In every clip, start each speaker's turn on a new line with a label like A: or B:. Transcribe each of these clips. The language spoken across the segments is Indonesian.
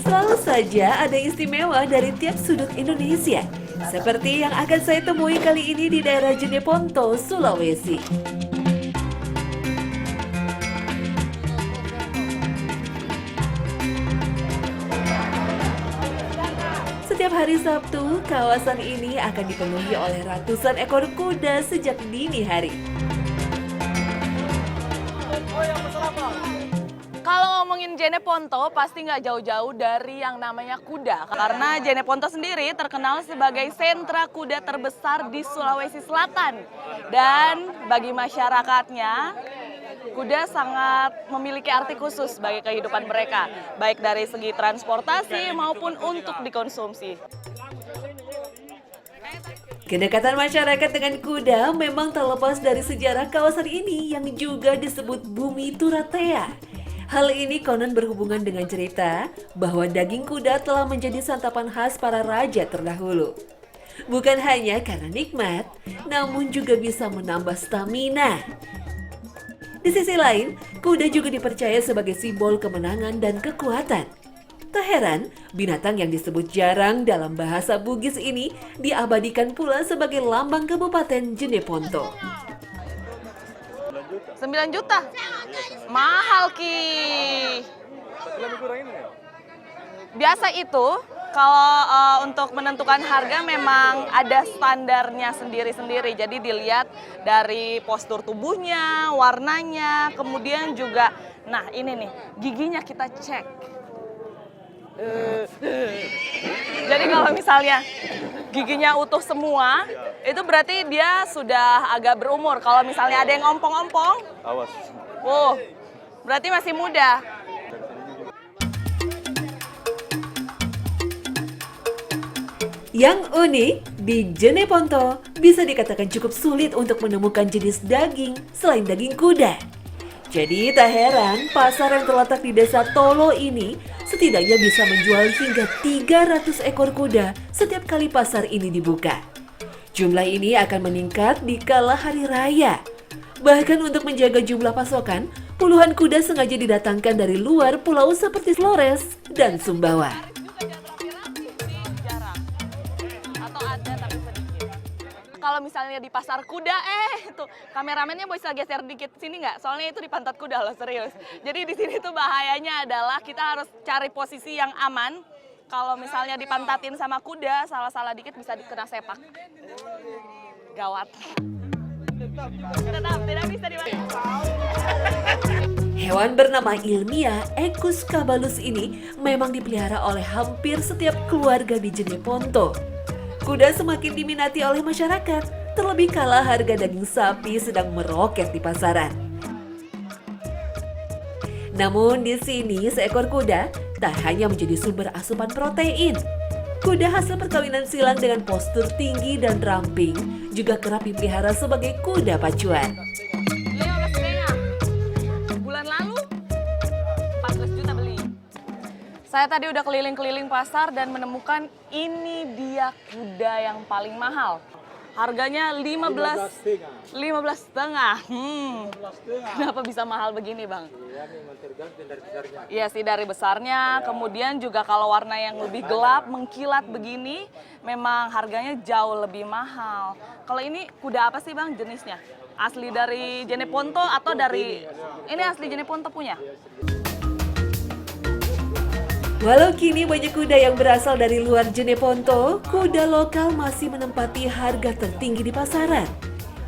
A: Selalu saja ada istimewa dari tiap sudut Indonesia, seperti yang akan saya temui kali ini di daerah Jeneponto, Sulawesi. Setiap hari Sabtu, kawasan ini akan dipenuhi oleh ratusan ekor kuda sejak dini hari.
B: Kalau ngomongin Jeneponto, pasti nggak jauh-jauh dari yang namanya kuda. Karena Jeneponto sendiri terkenal sebagai sentra kuda terbesar di Sulawesi Selatan. Dan bagi masyarakatnya, kuda sangat memiliki arti khusus bagi kehidupan mereka. Baik dari segi transportasi maupun untuk dikonsumsi.
A: Kedekatan masyarakat dengan kuda memang tak lepas dari sejarah kawasan ini yang juga disebut Bumi Turatea. Hal ini konon berhubungan dengan cerita bahwa daging kuda telah menjadi santapan khas para raja terdahulu. Bukan hanya karena nikmat, namun juga bisa menambah stamina. Di sisi lain, kuda juga dipercaya sebagai simbol kemenangan dan kekuatan. Tak heran, binatang yang disebut jarang dalam bahasa Bugis ini diabadikan pula sebagai lambang Kabupaten Jeneponto.
B: 9 juta? Mahal, Ki. Biasa itu, kalau untuk menentukan harga memang ada standarnya sendiri-sendiri. Jadi dilihat dari postur tubuhnya, warnanya, kemudian juga, nah ini nih, giginya kita cek. Jadi kalau misalnya giginya utuh semua, itu berarti dia sudah agak berumur. Kalau misalnya ada yang ompong-ompong,
C: awas.
B: Berarti masih muda.
A: Yang unik, di Jeneponto bisa dikatakan cukup sulit untuk menemukan jenis daging selain daging kuda. Jadi tak heran pasar yang terletak di desa Tolo ini setidaknya bisa menjual hingga 300 ekor kuda setiap kali pasar ini dibuka. Jumlah ini akan meningkat di kala hari raya. Bahkan untuk menjaga jumlah pasokan, puluhan kuda sengaja didatangkan dari luar pulau seperti Flores dan Sumbawa.
B: Kalau misalnya di pasar kuda, tuh kameramennya bisa geser dikit sini nggak? Soalnya itu di pantat kuda loh, serius. Jadi di sini tuh bahayanya adalah kita harus cari posisi yang aman. Kalau misalnya dipantatin sama kuda, salah-salah dikit bisa dikena sepak. Gawat. Tetap tidak bisa dibantu.
A: Hewan bernama ilmiah Equus caballus ini memang dipelihara oleh hampir setiap keluarga di Jeneponto. Kuda semakin diminati oleh masyarakat, terlebih kala harga daging sapi sedang meroket di pasaran. Namun di sini seekor kuda tak hanya menjadi sumber asupan protein. Kuda hasil perkawinan silang dengan postur tinggi dan ramping juga kerap dipelihara sebagai kuda pacuan.
B: Bulan lalu 14 juta beli. Saya tadi udah keliling-keliling pasar dan menemukan ini dia kuda yang paling mahal. Harganya 15,5. Kenapa bisa mahal begini, Bang?
C: Iya, memang tergantung dari besarnya.
B: Iya sih, dari besarnya. Kemudian juga kalau warna yang lebih gelap, mengkilat begini, memang harganya jauh lebih mahal. Kalau ini kuda apa sih, Bang, jenisnya? Asli dari Jeneponto atau dari... Ini asli Jeneponto punya?
A: Walau kini banyak kuda yang berasal dari luar Jeneponto, kuda lokal masih menempati harga tertinggi di pasaran.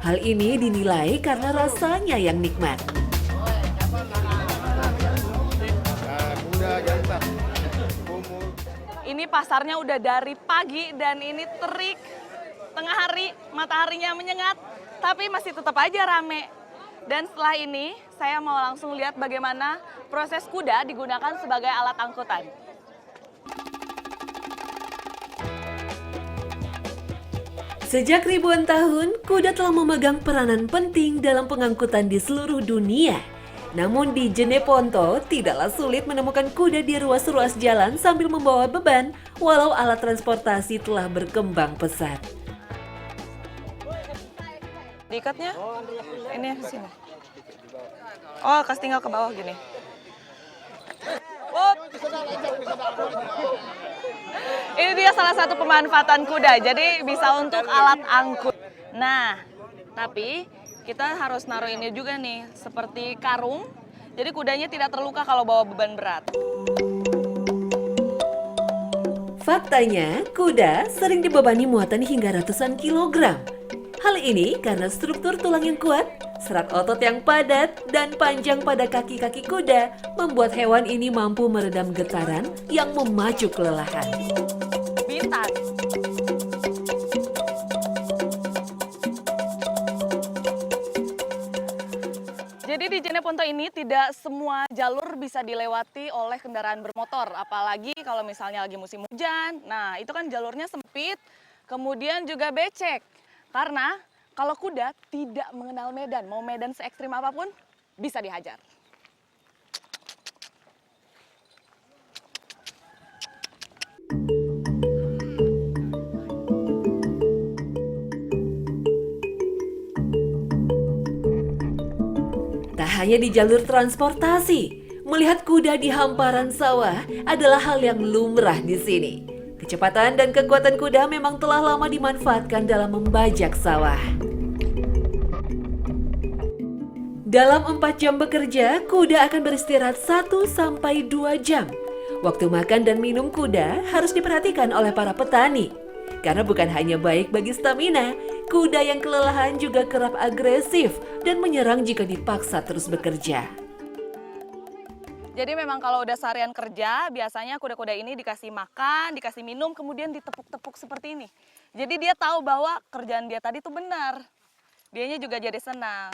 A: Hal ini dinilai karena rasanya yang nikmat.
B: Ini pasarnya udah dari pagi dan ini terik, tengah hari, mataharinya menyengat, tapi masih tetap aja rame. Dan setelah ini, saya mau langsung lihat bagaimana proses kuda digunakan sebagai alat angkutan.
A: Sejak ribuan tahun, kuda telah memegang peranan penting dalam pengangkutan di seluruh dunia. Namun di Jeneponto, tidaklah sulit menemukan kuda di ruas-ruas jalan sambil membawa beban, walau alat transportasi telah berkembang pesat.
B: Diikatnya ini sini. Oh, kasih tinggal ke bawah gini. salah satu pemanfaatan kuda, jadi bisa untuk alat angkut. Nah, tapi kita harus naruh ini juga nih, seperti karung, jadi kudanya tidak terluka kalau bawa beban berat.
A: Faktanya, kuda sering dibebani muatan hingga ratusan kilogram. Hal ini karena struktur tulang yang kuat, serat otot yang padat, dan panjang pada kaki-kaki kuda membuat hewan ini mampu meredam getaran yang memacu kelelahan.
B: Bintan. Jadi di Jeneponto ini tidak semua jalur bisa dilewati oleh kendaraan bermotor, apalagi kalau misalnya lagi musim hujan. Nah, itu kan jalurnya sempit, kemudian juga becek. Karena kalau kuda tidak mengenal medan, mau medan se ekstrim apapun bisa dihajar.
A: Tak hanya di jalur transportasi, melihat kuda di hamparan sawah adalah hal yang lumrah di sini. Kecepatan dan kekuatan kuda memang telah lama dimanfaatkan dalam membajak sawah. Dalam 4 jam bekerja, kuda akan beristirahat 1-2 jam. Waktu makan dan minum kuda harus diperhatikan oleh para petani. Karena bukan hanya baik bagi stamina, kuda yang kelelahan juga kerap agresif dan menyerang jika dipaksa terus bekerja.
B: Jadi memang kalau udah seharian kerja, biasanya kuda-kuda ini dikasih makan, dikasih minum, kemudian ditepuk-tepuk seperti ini. Jadi dia tahu bahwa kerjaan dia tadi itu benar. Dianya juga jadi senang.